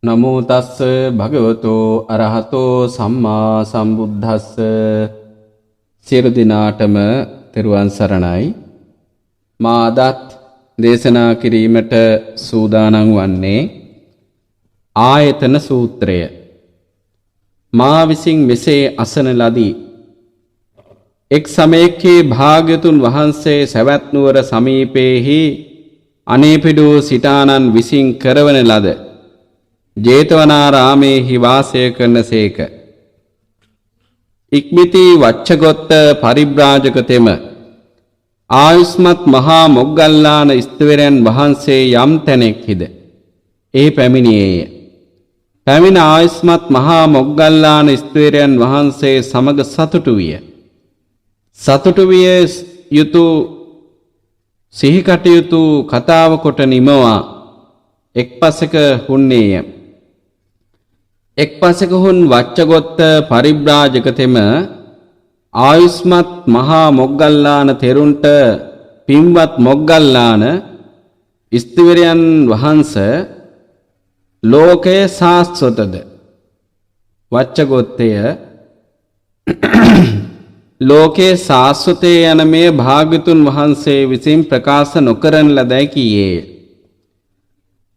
නමෝ තස්ස භගවතෝ අරහතෝ සම්මා සම්බුද්දස්ස. සියලු දිනාටම තෙරුවන් සරණයි. මා අදත් දේශනා කිරීමට සූදානම් වන්නේ ආයතන සූත්‍රය. මා විසින් මෙසේ අසන ලදී. එක් සමයකේ භාග්‍යතුන් වහන්සේ සවැත් නුවර සමීපයේහි අනේපිඩු සිටානන් විසින් කරවන ලද ජේතවනාරාමේහි වාසය කරනසේක. ඉක්මිති වච්චගොත්ත පරිබ්‍රාජක තෙම ආයුස්මත් මහා මොග්ගල්ලාන ස්ථවිරයන් වහන්සේ යම් තැනෙක්හිද එහි පැමිණියේය. පැමිණ ආයුස්මත් මහා මොග්ගල්ලාන ස්ථවිරයන් වහන්සේ සමග සතුටු විය. සතුටු විය යුතු සිහිකටයුතු කතාව කොට නිමවා එක් පසක හුන්නේය. එක් පසක හුන් වච්චගොත්ත පරිබ්‍රාජක තෙම ආයුස්මත් මහා මොග්ගල්ලාන තෙරුන්ට පින්වත් මොග්ගල්ලාන ස්ථවිරයන් වහන්ස ලෝකය සාස්වතද. වච්චගොත්තය ලෝකයේ සාස්වතය යන මේ භාග්‍යතුන් වහන්සේ විසින් ප්‍රකාශ නොකරන ලදැයි කීයේය.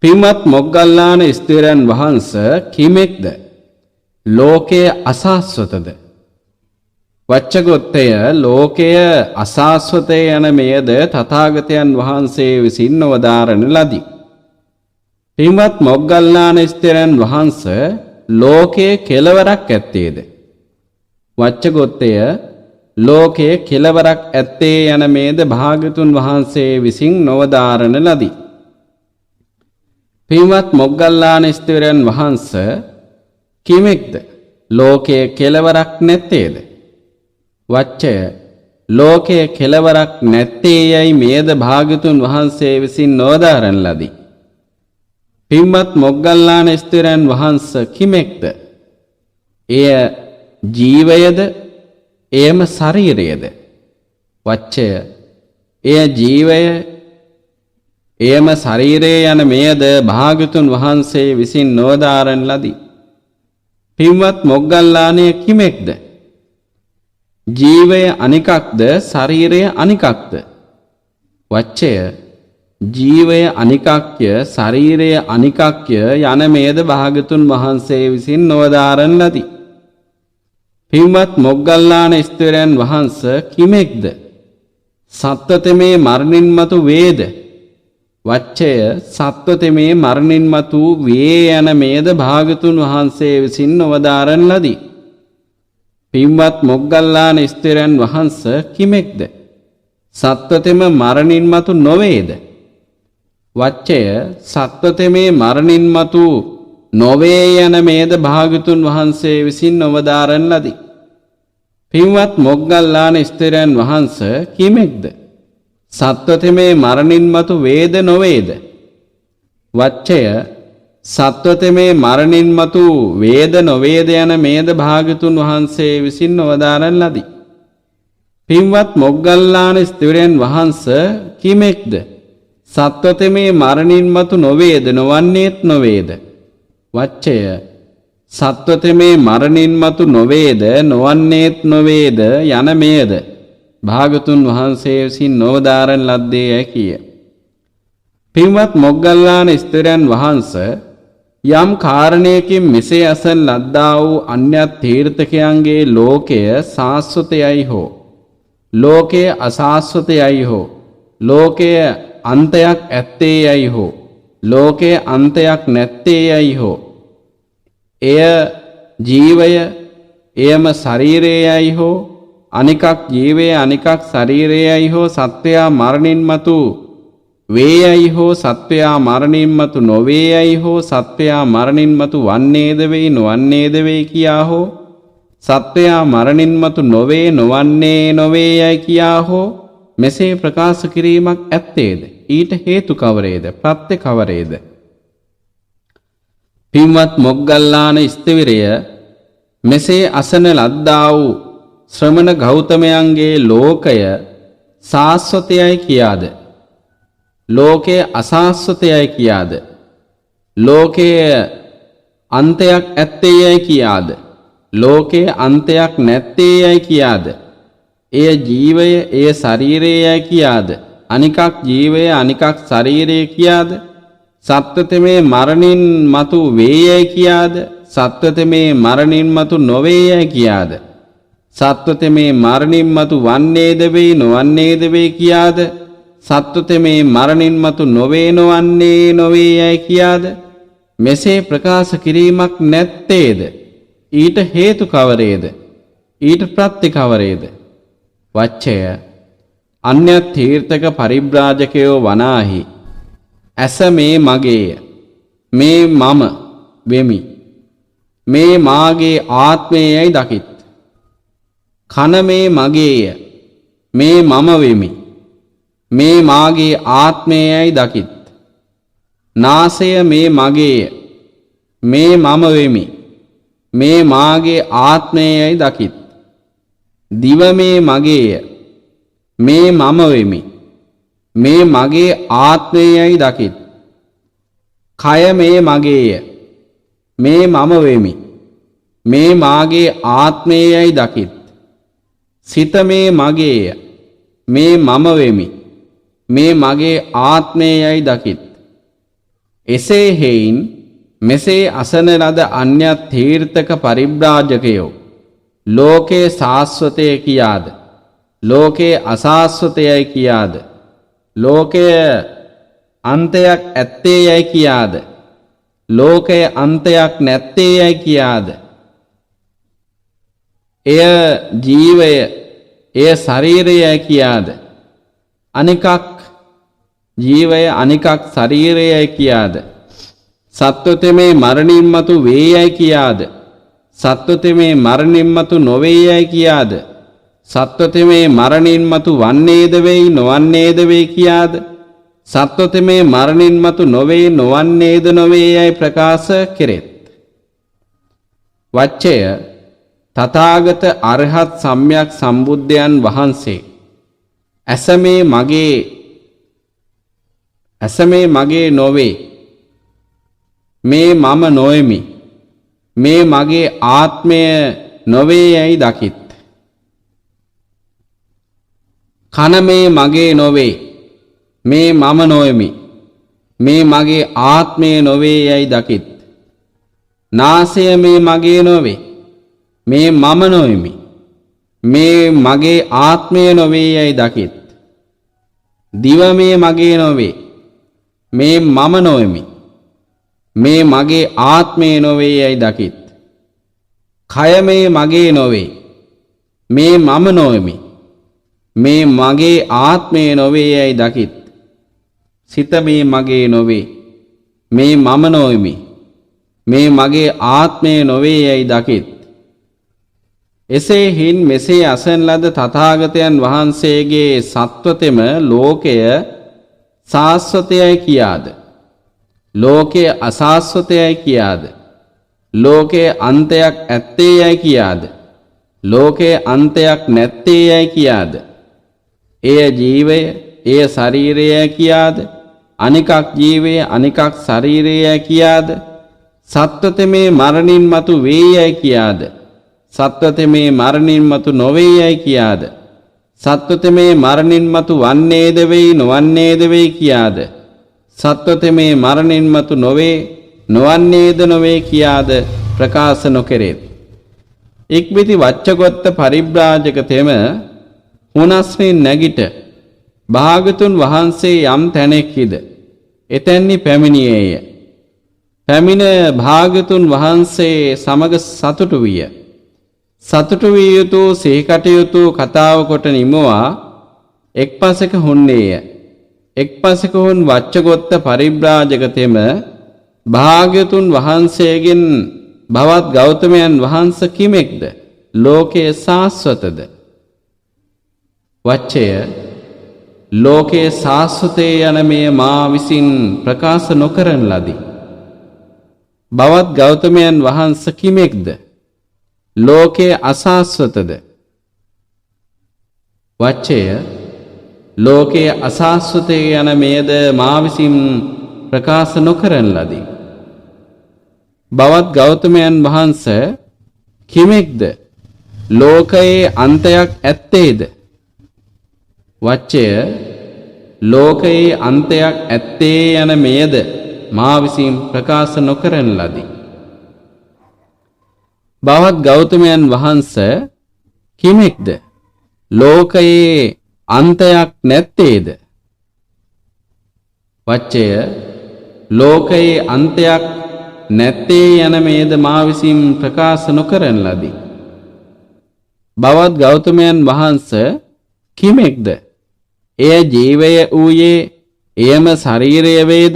පින්වත් මොග්ගල්ලාන ස්ථවිරයන් වහන්ස කිමෙක්ද? ලෝකයේ අසාස්වතද. වච්චගොත්තය ලෝකය අසාස්වතය යන මෙයද තථාගතයන් වහන්සේ විසින් නොවදාරන ලදී. පින්වත් මොග්ගල්ලාන ස්ථවිරයන් වහන්ස ලෝකයේ කෙලවරක් ඇත්තේද? වච්චගොත්තය ලෝකයේ කෙලවරක් ඇත්තේ යන මේද භාග්‍යතුන් වහන්සේ විසින් නොවදාරන ලදී. පින්වත් මොග්ගල්ලාන ස්ථවිරයන් වහන්ස කිමෙක්ද? ලෝකයේ කෙලවරක් නැත්තේද? වච්චය ලෝකයේ කෙලවරක් නැත්තේ යයි මේද භාග්‍යතුන් වහන්සේ විසින් නොවදාරන ලදී. පින්වත් මොග්ගල්ලාන ස්ථවිරයන් වහන්ස කිමෙක්ද? එය ජීවයද? එයම ශරීරයද? වච්චය එය ජීවය එයම ශරීරය යන මෙයද භාග්‍යතුන් වහන්සේ විසින් නොවදාරන ලදී. පින්වත් මොග්ගල්ලානය කිමෙක්ද? ජීවය අනිකක්ද ශරීරය අනිකක්ද? වච්චය ජීවය අනිකක්ය ශරීරය අනිකක්ය යන මෙයද භාග්‍යතුන් වහන්සේ විසින් නොවදාරන ලදී. පින්වත් මොග්ගල්ලාන ස්ථවිරයන් වහන්ස කිමෙක්ද? සත්වතමේ මරණින් මතු වේද? වච්චය සත්වතමේ මරණින් මතු වේ යන මේද භාග්‍යතුන් වහන්සේ විසින් නොවදාරන ලදී. පින්වත් මොග්ගල්ලාන ස්ථවිරයන් වහන්ස කිමෙක්ද? සත්වතම මරණින් මතු නොවේද? වච්චය සත්වතමේ මරණින් මතු නොවේ යන මේද භාග්‍යතුන් වහන්සේ විසින් නොවදාරන ලදී. පින්වත් මොග්ගල්ලාන ස්ථවිරයන් වහන්ස කිමෙක්ද? සත්වතමේ මරණින් මතු වේද නොවේද? වච්චය සත්වතමේ මරණින් මතු වේද නොවේද යන මේද භාග්‍යතුන් වහන්සේ විසින් නොවදාරන ලදී. පින්වත් මොග්ගල්ලාන ස්ථවිරයන් වහන්ස කිමෙක්ද? සත්වතමේ මරණින් මතු නොවේද නොවන්නේත් නොවේද? වච්චය සත්වතමේ මරණින් මතු නොවේද නොවන්නේත් නොවේද යන මෙයද භාග්‍යතුන් වහන්සේ විසින් නොවදාරන ලද්දේ යැයි කිය. පින්වත් මොග්ගල්ලාන ස්ථවිරයන් වහන්ස යම් කාරණයකින් මෙසේ අසන ලද්දා වූ අන්‍යත් තීර්ථකයන්ගේ ලෝකය සාස්වතයයි හෝ ලෝකය අසාස්වතයයි හෝ ලෝකය අන්තයක් ඇත්තේ යයි හෝ ලෝකයේ අන්තයක් නැත්තේ යයි හෝ එය ජීවය එයම ශරීරයයි හෝ අනිකක් ජීවය අනිකක් ශරීරයයි හෝ සත්වයා මරණින් මතු වේයයි හෝ සත්වයා මරණින් මතු නොවේයයි හෝ සත්වයා මරණින් මතු වන්නේද වෙයි නොවන්නේද වෙයි කියා හෝ සත්වයා මරණින් මතු නොවේ නොවන්නේ නොවේයයි කියා හෝ මෙසේ ප්‍රකාශ කිරීමක් ඇත්තේද? ඊට හේතු කවරේද? ප්‍රත්‍ය කවරේද? පින්වත් මොග්ගල්ලාන ස්ථවිරය මෙසේ අසන ලද්දා වූ ශ්‍රමණ ගෞතමයන්ගේ ලෝකය සාස්වතයයි කියාද? ලෝකයේ අසාස්වතයයි කියාද? ලෝකයේ අන්තයක් ඇත්තේයයි කියාද? ලෝකයේ අන්තයක් නැත්තේයයි කියාද? එය ජීවය, එය ශරීරයයි කියාද? අනිකක් ජීවය, අනිකක් ශරීරය කියාද? සත්වතමේ මරණින් මතු වේයයි කියාද? සත්වතමේ මරණින් මතු නොවේයයි කියාද? සත්වතමේ මරණින් මතු වන්නේද වෙයි, නොවන්නේද වෙයි කියාද? සත්වතමේ මරණින් මතු නොවේ, නොවන්නේ නොවේයයි කියාද? මෙසේ ප්‍රකාශ කිරීමක් නැත්තේද? ඊට හේතු කවරේද? ඊට ප්‍රත්‍ය කවරේද? වච්චය අන්‍ය තීර්ථක පරිබ්‍රාජකයෝ වනාහි ඇස මේ මගේය, මේ මම වෙමි, මේ මාගේ ආත්මයයි දකිත්. කන මේ මගේය, මේ මම වෙමි, මේ මාගේ ආත්මයයි දකිත්. නාසය මේ මගේය, මේ මම වෙමි, මේ මාගේ ආත්මයයි දකිත්. දිව මේ මගේය, මේ මම වෙමි, මේ මගේ ආත්මයයි දකිත්. කය මේ මගේය, මේ මම වෙමි, මේ මාගේ ආත්මයයි දකිත්. සිත මේ මගේය, මේ මම වෙමි, මේ මගේ ආත්මයයි දකිත්. එසේ හේයින් මෙසේ අසන ලද අන්‍යත් තීර්ථක පරිබ්‍රාජකයෝ ලෝකේ සාස්වතය කියාද? ලෝකේ අසාස්වතයයි කියාද? ලෝකය අන්තයක් ඇත්තේයයි කියාද? ලෝකය අන්තයක් නැත්තේයයි කියාද? එය ජීවය, එය ශරීරයයි කියාද? අනිකක් ජීවය, අනිකක් ශරීරයයි කියාද? සත්වතමේ මරණින් මතු වේයයි කියාද? සත්වතමේ මරණින් මතු නොවේයයි කියාද? සත්වතමේ මරණින් මතු වන්නේද වෙයි, නොවන්නේද වෙයි කියාද? සත්වතමේ මරණින් මතු නොවේ, නොවන්නේද නොවේයයි ප්‍රකාශ කෙරෙත්. වච්චය තථාගත අරහත් සම්්‍යක් සම්බුද්ධයන් වහන්සේ ඇස මේ මගේ නොවේ, මේ මම නොෙමි, මේ මගේ ආත්මය නොවේ යයි දකිත්. කන මේ මගේ නොවේ, මේ මම නොෙමි, මේ මගේ ආත්මය නොවේ යයි දකිත්. නාසය මේ මගේ නොවේ, මේ මම නොෙමි, මේ මගේ ආත්මය නොවේ යයි දකිත්. දිව මේ මගේ නොවේ, මේ මම නොෙමි, මේ මගේ ආත්මය නොවේ යයි දකිත්. කය මේ මගේ නොවේ, මේ මම නොෙමි, මේ මගේ ආත්මය නොවේ යයි දකිත්. සිත මේ මගේ නොවේ, මේ මම නොෙමි, මේ මගේ ආත්මය නොවේ යයි දකිත්. එසේ හින් මෙසේ අසන ලද තථාගතයන් වහන්සේගේ සත්වතෙම ලෝකය සාස්වතයයි කියාද? ලෝකය අසාස්වතයයි කියාද? ලෝකයේ අන්තයක් ඇත්තේයයි කියාද? ලෝකයේ අන්තයක් නැත්තේයයි කියාද? එය ජීවය, එය ශරීරයයි කියාද? අනිකක් ජීවය, අනිකක් ශරීරයයි කියාද? සත්වතමේ මරණින් මතු වේයයි කියාද? සත්වතමේ මරණින් මතු නොවේයයි කියාද? සත්වතමේ මරණින් මතු වන්නේද වෙයි, නොවන්නේද වෙයි කියාද? සත්වතමේ මරණින් මතු නොවේ, නොවන්නේද නොවේ කියාද ප්‍රකාශ නොකෙරේත්. ඉක්බිති වච්චගොත්ත පරිබ්‍රාජක තෙම හුනස්මින් නැගිට භාගතුන් වහන්සේ යම් තැනෙක්හිද එතැන්නි පැමිණියේය. පැමිණ භාගතුන් වහන්සේ සමග සතුටු විය. සතුටු විය යුතු සිහිකටයුතු කතාව කොට නිමවා එක් පසක හුන්නේය. එක් පසක හුන් වච්චගොත්ත පරිබ්‍රාජක තෙම භාග්‍යතුන් වහන්සේගෙන් භවත් ගෞතමයන් වහන්ස කිමෙක්ද? ලෝකයේ සාස්වතද? වච්චය ලෝකයේ සාස්වතේ යන මේ මා විසින් ප්‍රකාශ නොකරන ලදී. භවත් ගෞතමයන් වහන්ස කිමෙක්ද? ලෝකයේ අසාස්වතද? වච්චය ලෝකයේ අසාස්වතේ යන මේද මා විසින් ප්‍රකාශ නොකරන ලදී. බවත් ගෞතමයන් වහන්සේ කිමෙක්ද ලෝකයේ අන්තයක් ඇත්තේද? වච්චය ලෝකයේ අන්තයක් ඇත්තේ යන මෙයද මා විසින් ප්‍රකාශ නොකරන ලදී. බවත් ගෞතමයන් වහන්සේ කිමෙක්ද ලෝකයේ අන්තයක් නැත්තේද? වච්චය ලෝකයේ අන්තයක් නැත්තේ යන මෙයද මා විසින් ප්‍රකාශ නොකරන ලදී. බවත් ගෞතමයන් වහන්සේ කිමෙක්ද එය ජීවය වූයේ එයම ශරීරය වේද?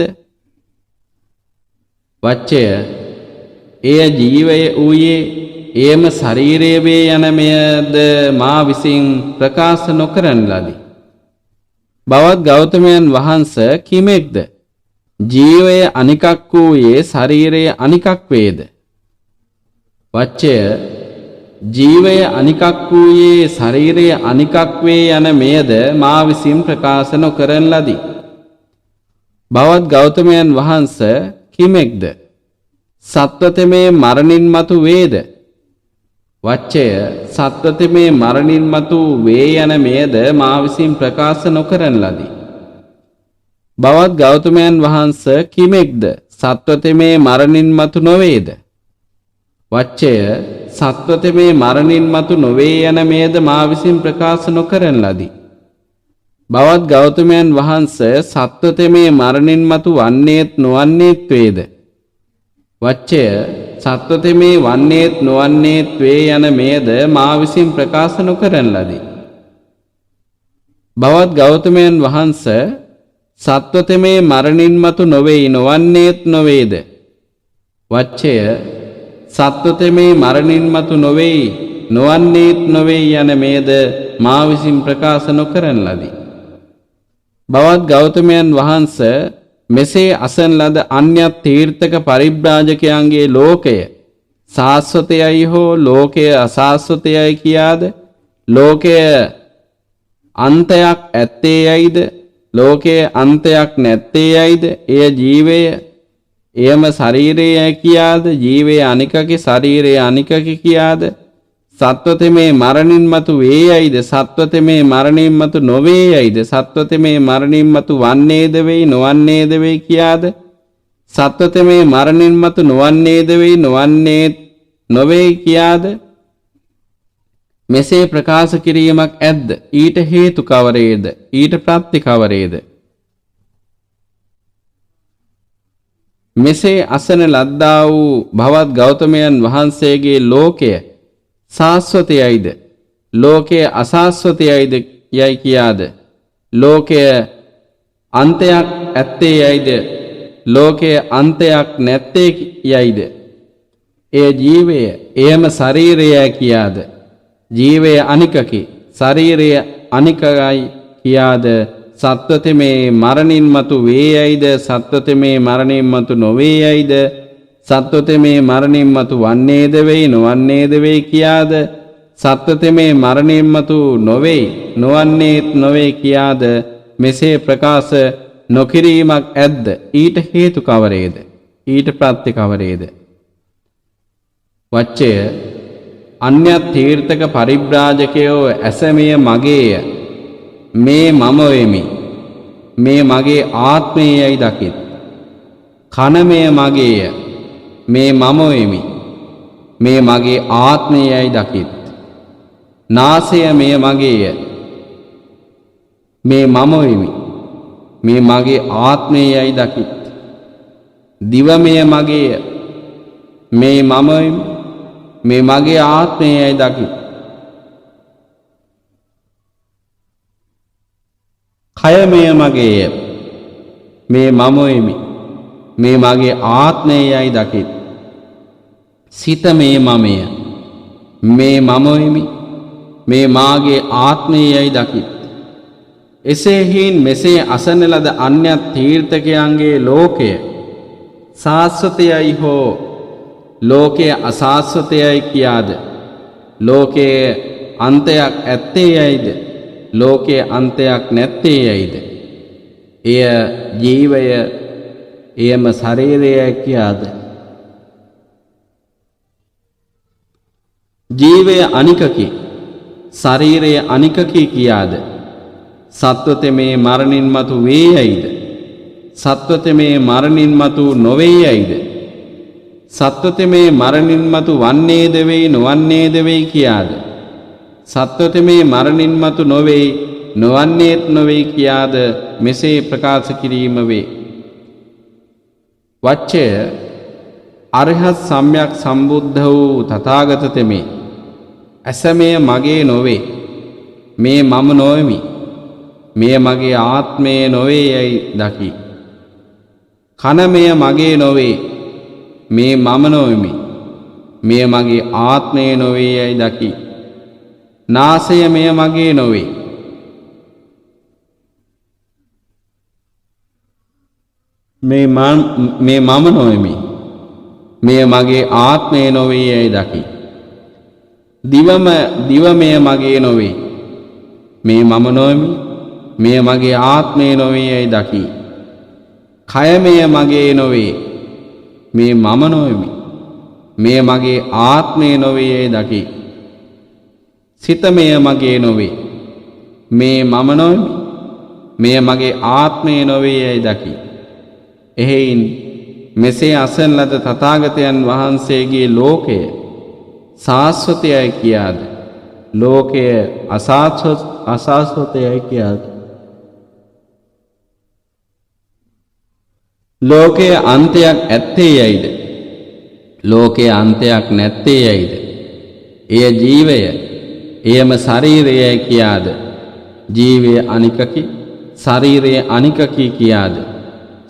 වච්චය එය ජීවය වූයේ එයම ශරීරය වේ යන මෙයද මා විසින් ප්‍රකාශ නොකරන ලදී. බවත් ගෞතමයන් වහන්සේ කිමෙක්ද ජීවය අනිකක් වූයේ ශරීරය අනිකක් වේද? වච්චය ජීවය අනිකක් වූයේ ශරීරය අනිකක් වේ යන මෙයද මා විසින් ප්‍රකාශ නොකරන ලදී. බවත් ගෞතමයන් වහන්සේ කිමෙක්ද සත්වතමේ මරණින් මතු වේද? වච්චය සත්වතමේ මරණින් මතු වේ යන මෙයද මා විසින් ප්‍රකාශ නොකරන ලදී. බවත් ගෞතමයන් වහන්සේ කිමෙක්ද සත්වතමේ මරණින් මතු නොවේද? වච්චය සත්වතමේ මරණින් මතු නොවේ යන මෙයද මා විසින් ප්‍රකාශ නොකරන ලදී. බවත් ගෞතමයන් වහන්සේ සත්වතමේ මරණින් මතු වන්නේත් නොවන්නේත් වේද? වච්චය සත්වතමේ වන්නේත් නොවන්නේත් වේ යන මෙයද මා විසින් ප්‍රකාශ නොකරන ලදී. බවත් ගෞතමයන් වහන්සේ සත්වතමේ මරණින් මතු නොවේ නොවන්නේත් නොවේද? වච්චය සත්වතමේ මරණින් මතු නොවේ නොවන්නේත් නොවේ යන මෙයද මා විසින් ප්‍රකාශ නොකරන ලදී. බවත් ගෞතමයන් වහන්සේ මෙසේ අසන ලද අන්‍යත් තීර්ථක පරිබ්‍රාජකයන්ගේ ලෝකය සාස්වතයයි හෝ ලෝකය අසාස්වතයයි කියාද ලෝකය අන්තයක් ඇත්තේ යයිද ලෝකයේ අන්තයක් නැත්තේ යයිද එය ජීවය එයම ශරීරයයි කියාද ජීවයේ අනිකකි ශරීරයේ අනිකකි කියාද සත්වතමේ මරණින් මතු වේ යයිද සත්වතමේ මරණින් මතු නොවේ යයිද සත්වතමේ මරණින් මතු වන්නේද වෙයි නොවන්නේද වෙයි කියාද සත්වතමේ මරණින් මතු නොවන්නේද වෙයි නොවන්නේ නොවේ කියාද මෙසේ ප්‍රකාශ කිරීමක් ඇද්ද? ඊට හේතු කවරේද? ඊට ප්‍රත්‍ය කවරේද? මෙසේ අසන ලද්දා වූ භවත් ගෞතමයන් වහන්සේගේ ලෝකය සාස්වතයයිද ලෝකය අසාස්වතයයිද යයි කියාද ලෝකය අන්තයක් ඇත්තේ යයිද ලෝකය අන්තයක් නැත්තේ යයිද එය ජීවය එයම ශරීරයයි කියාද ජීවය අනිකකි ශරීරය අනිකයි කියාද සත්වතමේ මරණින් මතු වේ යයිද සත්වතමේ මරණින් මතු නොවේ යයිද සත්වතමේ මරණින් මතු වන්නේද වෙයි නොවන්නේද වෙයි කියාද සත්වතමේ මරණින් මතු නොවේ නොවන්නේත් නොවේ කියාද මෙසේ ප්‍රකාශ නොකිරීමක් ඇද්ද? ඊට හේතු කවරේද? ඊට ප්‍රත්‍ය කවරේද? වච්චය අන්‍යත් තීර්ථක පරිබ්‍රාජකයෝ ඇසමිය මගේය මේ මම වෙමි මේ මගේ ආත්මයයි දකිත් කනමය මගේය මේ මම වෙමි මේ මගේ ආත්මයයි දකිත් නාසය මේ මගේය මේ මම වෙමි මේ මගේ ආත්මයයි දකිත් දිවමය මගේය මේ මම වෙමි මේ මගේ ආත්මයයි දකිත් කයමය මගේය මේ මම වෙමි මේ මගේ ආත්මයයි දකිත් සිත මේ මමය මේ මම වෙමි මේ මාගේ ආත්මයයි දකිත් එසේ හින් මෙසේ අසන ලද අන්‍යත් තීර්ථකයන්ගේ ලෝකය සාස්වතයයි හෝ ලෝකය අසාස්වතයයි කියාද ලෝකයේ අන්තයක් ඇත්තේ යයිද ලෝකයේ අන්තයක් නැත්තේ යයිද එය ජීවය එයම ශරීරයයි කියාද ජීවය අනිකකි ශරීරය අනිකකි කියාද සත්වතමේ මරණින් මතු වේයයිද සත්වතමේ මරණින් මතු නොවේයයිද සත්වතමේ මරණින් මතු වන්නේද වෙයි නොවන්නේද වෙයි කියාද සත්වතමේ මරණින් මතු නොවේ නොවන්නේත් නොවේ කියාද මෙසේ ප්‍රකාශ කිරීම වේ. වච්චය අරහත් සම්්‍යක් සම්බුද්ධ වූ තථාගත තෙමේ ඇසමය මගේ නොවේ මේ මම නොවෙමි මෙය මගේ ආත්මය නොවේ යයි දකි. කනමය මගේ නොවේ මේ මම නොවෙමි මෙය මගේ ආත්මය නොවේ යයි දකි. නාසය මෙය මගේ නොවේ මේ මම නොවෙමි මෙය මගේ ආත්මය නොවේ යයි දකි. දිවමය මගේ නොවේ මේ මම නොවෙමි මෙය මගේ ආත්මය නොවේ යයි දකි. කයමය මගේ නොවේ මේ මම නොවෙමි මෙය මගේ ආත්මය නොවේ යයි දකි. සිතමය මගේ නොවේ මේ මම නොවෙමි මෙය මගේ ආත්මය නොවේ යයි දකි. එහෙයින් මෙසේ අසන ලද තථාගතයන් වහන්සේගේ ලෝකය සාස්වතයයි කියාද ලෝකය අසාස්වතයයි කියාද ලෝකයේ අන්තයක් ඇත්තේ යයිද ලෝකයේ අන්තයක් නැත්තේ යයිද එය ජීවය එයම ශරීරයයි කියාද ජීවය අනිකකි ශරීරය අනිකකි කියාද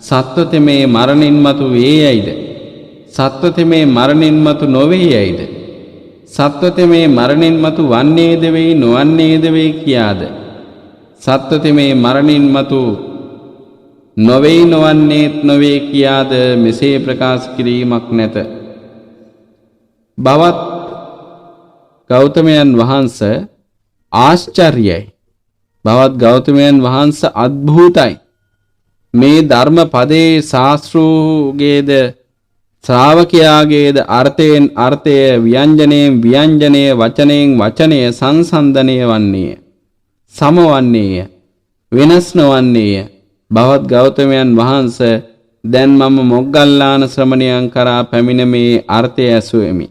සත්වතමේ මරණින් මතු වේයයිද සත්වතමේ මරණින් මතු නොවේයයිද සත්වතමේ මරණින් මතු වන්නේද වෙයි නොවන්නේද වෙයි කියාද සත්වතමේ මරණින් මතු නොවේයි නොවන්නේත් නොවේ කියාද මෙසේ ප්‍රකාශ කිරීමක් නැත. බවත් ගෞතමයන් වහන්සේ ආශ්චර්යයි බවත් ගෞතමයන් වහන්සේ අద్භූතයි මේ ධර්ම පදේ ශාස්ත්‍රූගේද ශ්‍රාවකයාගේද අර්ථයෙන් අර්ථය ව්‍යංජනයෙන් ව්‍යංජනය වචනයෙන් වචනය සංසන්දනය වන්නේය සමවන්නේය වෙනස් නොවන්නේය. බවත් ගෞතමයන් වහන්සේ දැන් මම මොග්ගල්ලාන ශ්‍රමණයන් කරා පැමිණ මේ අර්ථය ඇසුවෙමි.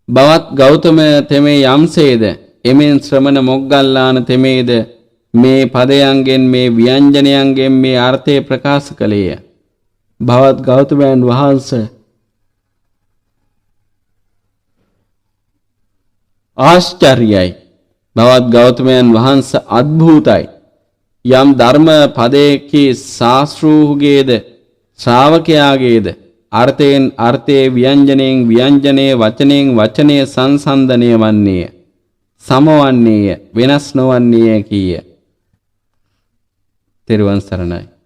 බවත් ගෞතම තෙමේ යම්සේද එමෙන් ශ්‍රමණ මොග්ගල්ලාන තෙමේද මේ පදයන්ගෙන් මේ ව්‍යංජනයන්ගෙන් මේ අර්ථය ප්‍රකාශ කළේය. බවත් ගෞතමයන් වහන්සේ ආශ්චර්යයි බවත් ගෞතමයන් වහන්සේ අద్භූතයි යම් ධර්ම පදයකි ශාස්ත්‍රූහුගේද ශ්‍රාවකයාගේද අර්ථයෙන් අර්ථයේ ව්‍යංජනයෙන් ව්‍යංජනයේ වචනයෙන් වචනයේ සංසන්දනය වන්නේය සමවන්නේය වෙනස් නොවන්නේය කීය. තෙරුවන් සරණයි.